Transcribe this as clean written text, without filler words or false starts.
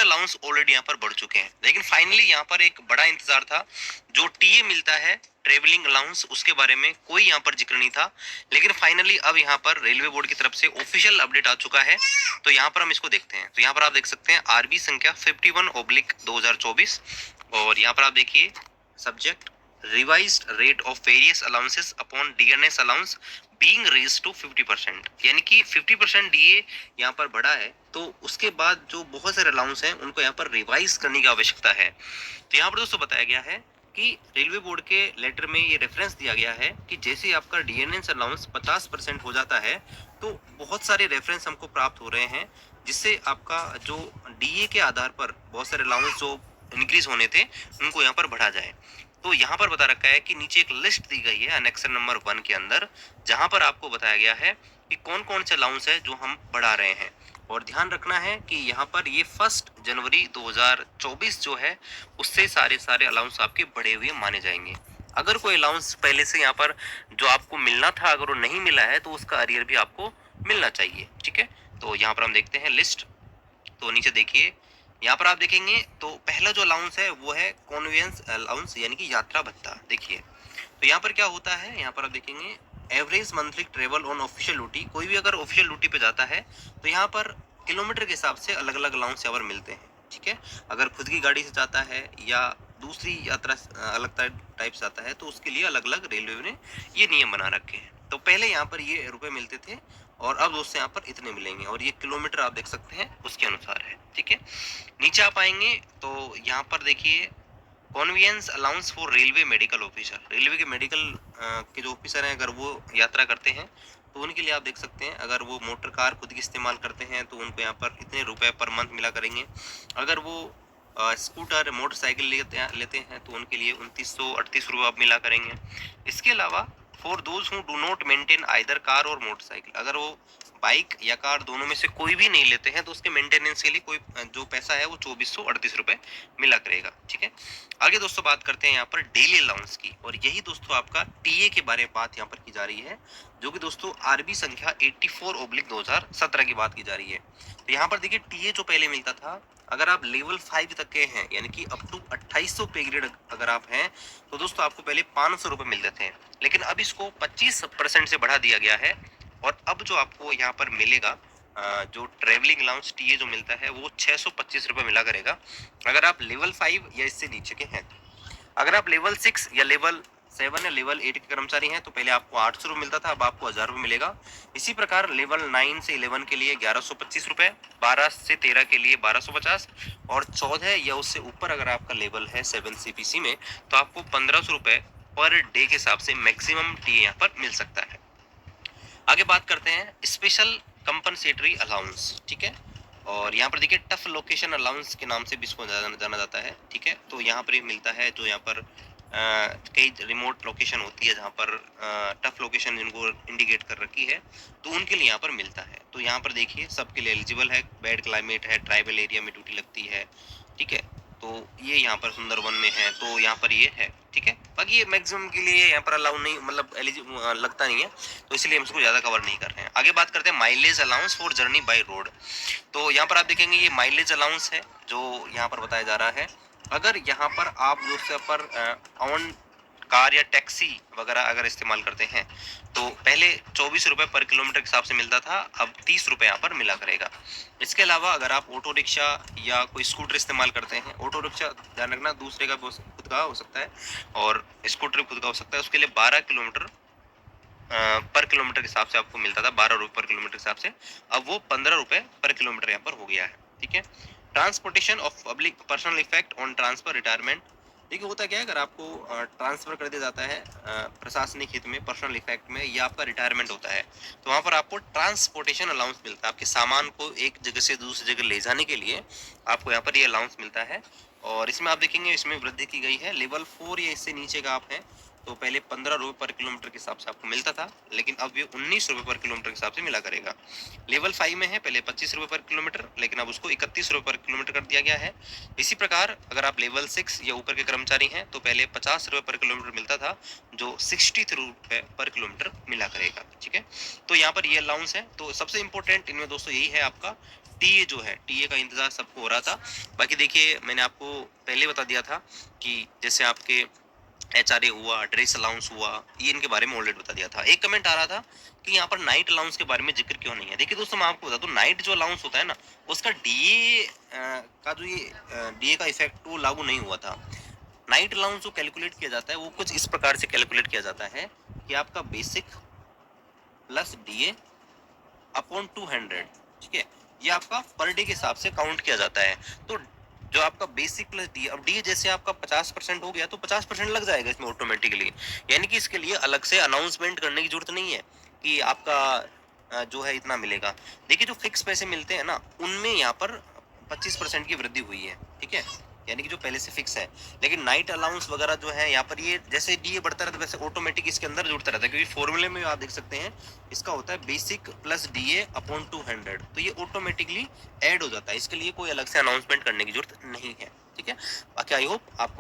Allowance already यहाँ पर बढ़ चुके हैं। लेकिन फाइनली यहाँ पर एक बड़ा इंतजार था, जो टीए मिलता है ट्रेवलिंग अलाउंस, उसके बारे में कोई यहाँ पर जिक्र नहीं था। लेकिन फाइनली अब यहाँ पर रेलवे बोर्ड की तरफ से ऑफिशियल अपडेट आ चुका है। तो यहाँ पर हम इसको देखते हैं। तो यहाँ पर आप देख सकते हैं आरबी संख्या 51/2024, और यहाँ पर आप देखिए subject revised rate of various allowances upon DNS allowance being raised to 50%, यानी कि 50% डीए यहाँ पर बढ़ा है, तो उसके बाद जो बहुत सारे अलाउंस हैं उनको यहाँ पर रिवाइज करने की आवश्यकता है। तो यहाँ पर दोस्तों बताया गया है कि रेलवे बोर्ड के लेटर में ये रेफरेंस दिया गया है कि जैसे आपका डीएनएस अलाउंस 50% हो जाता है, तो बहुत सारे रेफरेंस हमको प्राप्त हो रहे हैं, जिससे आपका जो डीए के आधार पर बहुत सारे अलाउंस जो इंक्रीज होने थे उनको यहाँ पर बढ़ा जाए। तो यहाँ पर बता रखा है कि नीचे एक लिस्ट दी गई है अनेक्सर नंबर 1 के अंदर, जहां पर आपको बताया गया है कि कौन कौन से अलाउंस है जो हम बढ़ा रहे हैं। और ध्यान रखना है कि यहाँ पर ये 1 जनवरी 2024 जो है, उससे सारे सारे अलाउंस आपके बढ़े हुए माने जाएंगे। अगर कोई अलाउंस पहले से यहाँ पर जो आपको मिलना था अगर वो नहीं मिला है, तो उसका अरियर भी आपको मिलना चाहिए। ठीक है, तो यहाँ पर हम देखते हैं लिस्ट। तो नीचे देखिए, यहाँ पर आप देखेंगे तो पहला जो अलाउंस है वो है कॉन्वेंस अलाउंस, यानी कि यात्रा भत्ता। देखिए, तो यहाँ पर क्या होता है, यहाँ पर आप देखेंगे average monthly travel on official duty. कोई भी अगर ऑफिशियल ड्यूटी पे जाता है तो यहाँ पर किलोमीटर के हिसाब से अलग अलग अलाउंस यहाँ पर मिलते हैं। ठीक है, अगर खुद की गाड़ी से जाता है या दूसरी यात्रा अलग टाइप से आता है, तो उसके लिए अलग अलग रेलवे ने ये नियम बना रखे हैं। तो पहले यहाँ पर ये रुपए मिलते थे, और अब उससे यहाँ पर इतने मिलेंगे, और ये किलोमीटर आप देख सकते हैं उसके अनुसार है। ठीक है, नीचे आप आएंगे तो यहाँ पर देखिए conveyance allowance for railway medical officer. Railway के मेडिकल के जो ऑफिसर हैं, अगर वो यात्रा करते हैं तो उनके लिए आप देख सकते हैं, अगर वो मोटर कार खुद की इस्तेमाल करते हैं तो उनको यहाँ पर इतने रुपए पर मंथ मिला करेंगे। अगर वो स्कूटर मोटरसाइकिल लेते हैं तो उनके लिए 2938 रुपये आप मिला करेंगे। इसके अलावा for those who do not maintain either car और मोटरसाइकिल, अगर वो बाइक या कार दोनों में से कोई भी नहीं लेते हैं, तो उसके मेंटेनेंस के लिए कोई जो पैसा है वो 2438 रुपये मिला करेगा। ठीक है, आगे दोस्तों बात करते हैं यहाँ पर डेली अलाउंस की, और यही दोस्तों आपका टीए के बारे में बात यहाँ पर की जा रही है, जो कि दोस्तों आरबी संख्या 84/2017 की बात की जा रही है। तो यहाँ पर देखिए टीए जो पहले मिलता था, अगर आप लेवल 5 तक के हैं, यानी कि अप टू 2800 पे ग्रेड अगर आप हैं, तो दोस्तों आपको पहले 500 रुपये मिलते थे। लेकिन अब इसको 25% से बढ़ा दिया गया है, और अब जो आपको यहाँ पर मिलेगा जो ट्रेवलिंग अलाउंस टीए जो मिलता है वो 625 रुपये मिला करेगा, अगर आप लेवल 5 या इससे नीचे के हैं। अगर आप लेवल 6 या लेवल 7 या लेवल 8 के कर्मचारी हैं तो पहले आपको 800 रुपये मिलता था, अब आपको 1000 रुपये मिलेगा। इसी प्रकार लेवल 9 से 11 के लिए 1125 रुपये, 12 से 13 के लिए 1250, और 14 या उससे ऊपर अगर आपका लेवल है 7 सीपीसी में, तो आपको 1500 रुपये पर डे के हिसाब से मैक्सिमम टीए यहाँ पर मिल सकता है। आगे बात करते हैं स्पेशल कंपनसेटरी अलाउंस। ठीक है, और यहाँ पर देखिए टफ लोकेशन अलाउंस के नाम से भी इसको जाना जाता है। ठीक है, तो यहाँ पर ये मिलता है, जो यहाँ पर कई रिमोट लोकेशन होती है जहाँ पर टफ लोकेशन जिनको इंडिकेट कर रखी है, तो उनके लिए यहाँ पर मिलता है। तो यहाँ पर देखिए सबके लिए एलिजिबल है, बैड क्लाइमेट है, ट्राइबल एरिया में ड्यूटी लगती है। ठीक है, तो ये यहाँ पर सुंदरवन में है, तो यहाँ पर ये है। ठीक है, बाकी ये मैक्सिमम के लिए यहाँ पर अलाउ नहीं, मतलब एलिजिबल लगता नहीं है, तो इसलिए हम इसको ज़्यादा कवर नहीं कर रहे हैं। आगे बात करते हैं mileage allowance for journey by road. तो यहाँ पर आप देखेंगे ये माइलेज अलाउंस है जो यहाँ पर बताया जा रहा है। अगर यहाँ पर आप जो से पर ऑन कार या टैक्सी वगैरह अगर इस्तेमाल करते हैं, तो पहले 24 रुपये पर किलोमीटर के हिसाब से मिलता था, अब 30 रुपये यहाँ पर मिला करेगा। इसके अलावा अगर आप ऑटो रिक्शा या कोई स्कूटर इस्तेमाल करते हैं, ऑटो रिक्शा ध्यान रखना दूसरे का खुद का हो सकता है, और स्कूटर खुद का हो सकता है, उसके लिए 12 किलोमीटर पर किलोमीटर के हिसाब से आपको मिलता था, 12 रुपये पर किलोमीटर के हिसाब से, अब वो 15 रुपये पर किलोमीटर यहाँ पर हो गया है। ठीक है, transportation of public personal effect on transfer retirement. देखिए होता क्या है, अगर आपको ट्रांसफर कर दिया जाता है प्रशासनिक हित में पर्सनल इफेक्ट में, या आपका रिटायरमेंट होता है, तो वहाँ पर आपको ट्रांसपोर्टेशन अलाउंस मिलता है। आपके सामान को एक जगह से दूसरी जगह ले जाने के लिए आपको यहाँ पर ये अलाउंस मिलता है। और इसमें आप देखेंगे इसमें वृद्धि की गई है। लेवल 4 या इससे नीचे का आप हैं तो पहले 15 रुपये पर किलोमीटर के हिसाब से आपको मिलता था, लेकिन अब ये 19 रुपये पर किलोमीटर के हिसाब से मिला करेगा। लेवल 5 में है पहले 25 रुपये पर किलोमीटर, लेकिन अब उसको 31 रुपये पर किलोमीटर कर दिया गया है। इसी प्रकार अगर आप लेवल 6 या ऊपर के कर्मचारी हैं तो पहले 50 रुपये पर किलोमीटर मिलता था, जो 63 रुपये पर किलोमीटर मिला करेगा। ठीक है, तो यहाँ पर ये अलाउंस है। तो सबसे इंपॉर्टेंट इनमें दोस्तों यही है आपका टीए जो है, टीए का इंतजार सबको हो रहा था। बाकी देखिए मैंने आपको पहले बता दिया था कि जैसे आपके एचआरए हुआ, ड्रेस अलाउंस हुआ, ये इनके बारे में ऑलरेडी बता दिया था। एक कमेंट आ रहा था कि यहाँ पर नाइट अलाउंस के बारे में जिक्र क्यों नहीं है। देखिए दोस्तों मैं आपको बता दूं, नाइट जो अलाउंस होता है ना, उसका डीए का जो ये डीए का इफेक्ट वो लागू नहीं हुआ था। नाइट अलाउंस जो कैलकुलेट किया जाता है वो कुछ इस प्रकार से कैलकुलेट किया जाता है कि आपका बेसिक प्लस डीए अपॉन 200, ठीक है, ये आपका पर डे के हिसाब से काउंट किया जाता है। तो जो आपका बेसिक प्लस डी, अब डी जैसे आपका 50% हो गया तो 50% लग जाएगा इसमें ऑटोमेटिकली, यानी कि इसके लिए अलग से अनाउंसमेंट करने की जरूरत नहीं है कि आपका जो है इतना मिलेगा। देखिए जो फिक्स पैसे मिलते हैं ना, उनमें यहाँ पर 25% की वृद्धि हुई है, ठीक है, यानी कि जो पहले से फिक्स है। लेकिन नाइट अलाउंस वगैरह जो है यहाँ पर ये जैसे डीए बढ़ता रहता है वैसे ऑटोमेटिक इसके अंदर जुड़ता रहता है, क्योंकि फॉर्मूले में आप देख सकते हैं इसका होता है बेसिक प्लस डीए अपॉन 200, तो ये ऑटोमेटिकली ऐड हो जाता है, इसके लिए कोई अलग से अनाउंसमेंट करने की जरूरत नहीं है, ठीक है। बाकी आई होप आपको